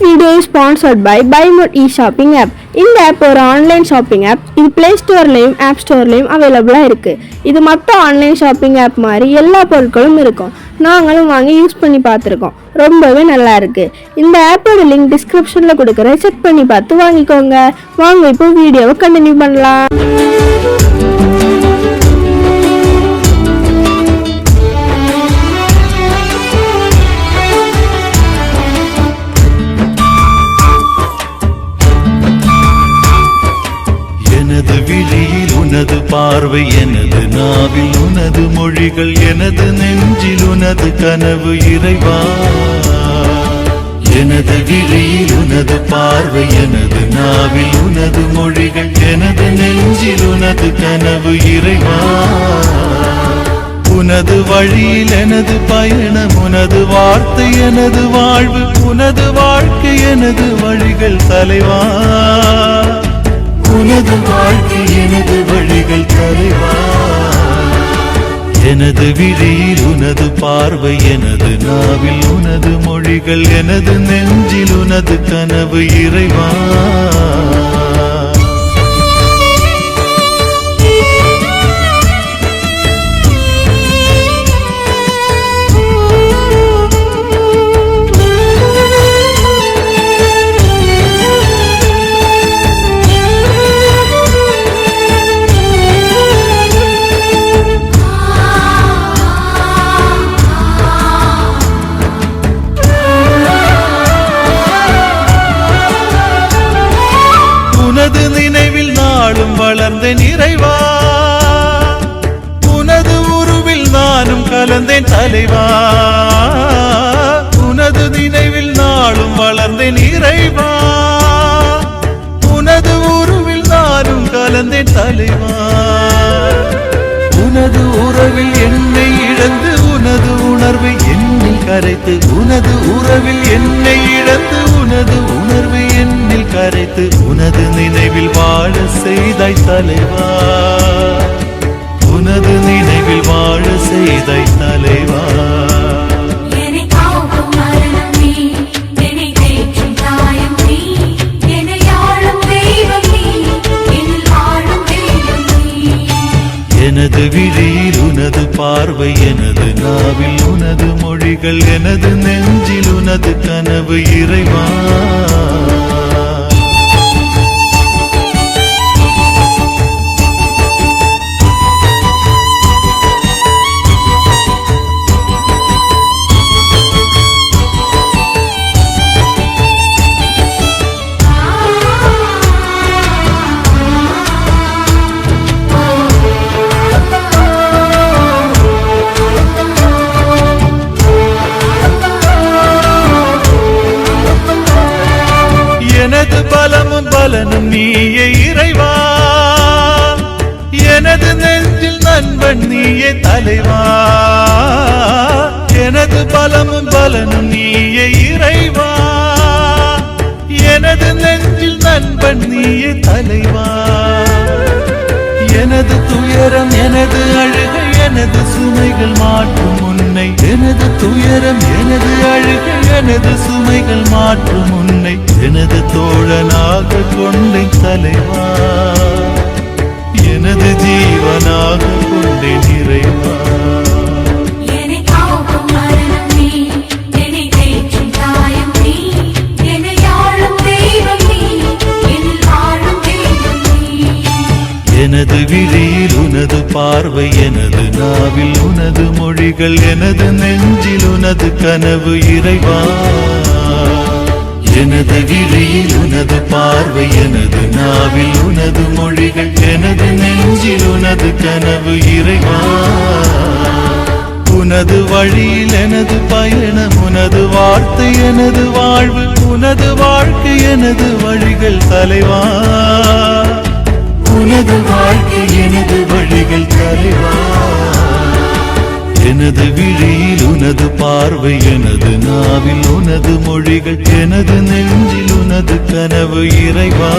video is sponsored by BuyMode e-shopping app. இந்த app ஒரு online shopping app. இது Play Storeலயும் App Storeலயும் அவைலபிளா இருக்கு. இது மற்ற ஆன்லைன் ஷாப்பிங் ஆப் மாதிரி எல்லா பொருட்களும் இருக்கும். நாங்களும் வாங்கி யூஸ் பண்ணி பார்த்துருக்கோம். ரொம்பவே நல்லா இருக்கு. இந்த ஆப்போட லிங்க் டிஸ்கிரிப்ஷன்ல கொடுக்குறேன். செக் பண்ணி பார்த்து வாங்கிக்கோங்க. வாங்க இப்போ வீடியோவை கண்டினியூ பண்ணலாம். எனது விழியில் உனது பார்வை, எனது நாவில் உனது மொழிகள், எனது நெஞ்சில் உனது கனவு இறைவா. எனது விழியில் உனது பார்வை, எனது நாவில் உனது மொழிகள், எனது நெஞ்சில் உனது கனவு இறைவா. உனது வழியில் எனது பயணம், உனது வார்த்தை எனது வாழ்வு, உனது வாழ்க்கை எனது வழிகள் தலைவா. உனது வாழ்க்கை எனது வழிகள் தலைவா. எனது விழியில் உனது பார்வை, எனது நாவில் உனது மொழிகள், எனது நெஞ்சில் உனது கனவு இறைவா. உனது நினைவில் நாளும் வளர்ந்தேன் இறைவா. உனது உருவில் நானும் கலந்தேன் தலைவா. உனது நினைவில் நாளும் வளர்ந்தேன் இறைவா. உனது உருவில் நானும் கலந்தேன் தலைவா. உனது உறவில் என்னை இழந்து, உனது உணர்வை என்னில் கரைத்து, உனது உறவில் என்னை இழந்து, உனது உணர்வை என்னில் கரைத்து, உனது நினைவில் வாழ செய்தாய் தலைவா. உனது நினைவில் வாழ செய்தாய் தலைவா. எனது விழியில் உனது பார்வை, எனது நாவில் உனது மொழிகள், எனது நெஞ்சில் உனது கனவு இறைவா. எனது பலமும் பலனும் நீயே இறைவா. எனது நெஞ்சில் நண்பன் நீயே தலைவா. எனது பலமும் பலனும் நீயே இறைவா. எனது நெஞ்சில் நண்பன் நீயே தலைவா. எனது துயரம் எனது அழுகை, எனது சுமைகள் மாற்றும் உன்னை. எனது துயரம் எனது அழுகை, எனது சுமைகள் மாற்றும் உன்னை. எனது தோழனாக கொண்டேன் தலைவா. எனது ஜீவனாக கொண்டேன் இறைவா. எனது விழியில் உனது பார்வை, எனது நாவில் உனது மொழிகள், எனது நெஞ்சில் உனது கனவு இறைவா. எனது விழியில் உனது பார்வை, எனது நாவில் உனது மொழிகள், எனது நெஞ்சில் உனது கனவு இறைவா. உனது வழியில் எனது பயணம், உனது வார்த்தை எனது வாழ்வு, உனது வாழ்க்கை எனது வழிகள் தலைவா. உனது வாழ்க்கை எனது வழிகள் தலைவா. எனது விழியில் உனது பார்வை, எனது நாவில் உனது மொழிகள், எனது நெஞ்சில் உனது கனவு இறைவா.